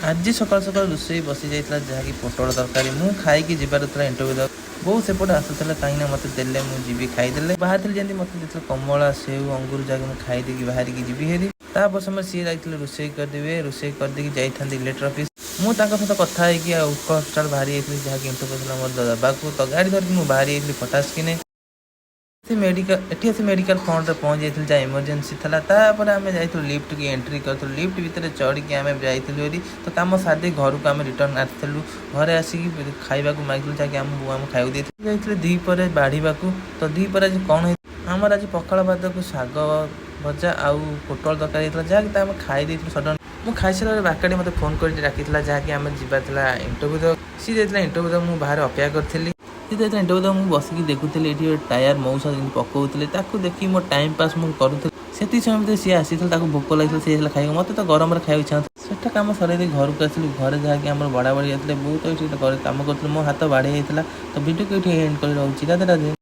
आज सकाल सकाल रोषे बसी जाइए जहाँकि पोटल तरकारी मु खाई जीवार था इंटरव्यू दे बहुत सेपटे आसूला कहीं मत देले मुझे खाईदे बाहर जमी मत कमला सेव अंगूर जगह मुझे खाईदे बाहर की जी हेरी तापर समय सी जाते रोषे करदे रोषे करदे जाइए इलेक्ट्र अफिस मुझे सहित कथा उत्कल हस्पिटाल बाहरी जहाँकि इंटरव्यू मोर दबा को तो गाड़ी धरिकी मुझे बाहरी फटास कि मेडिकल मेडिकल फ्रंट में पहुँच जाइए जहाँ इमरजेंसी था तापर आम जाइए लिफ्ट की एंट्री करूँ लिफ्ट भितर चढ़ी आम जाइलु तो कम सारी घर को आम रिटर्न आसलु घरे आसिक खाइबा मागिलु जहाँकि आम बो आम खाई जाइए दीपर बाढ़ा तो दीपर आज कौन है आमर आज पखाड़ भात को शाग भजा आउ पोटल तरकारी जहाँकि आम खाई सडन मुझे खाई सारा बाकाड़ी मत फोन कर डाकी जहाँकि आम जीवार इंटरव्यू सी जाइए इंटरव्यू मुझे बाहर अपेक्षा करी इंटरव्यू मुझे बसिक देखुली ये टायर मौसा पकाउले देखिए मो टाइम पास मुझे करूँ से समय सी आसी भोक लगे सी खाई मत तो गरम खाई इच्छा से कम सर घर को आसली घर जहाँकि आम बड़ा बड़ी जाते बहुत कम कर मो हाथ बाढ़ जाता तो भिडियो को ये एंड कर रही राधे राधे।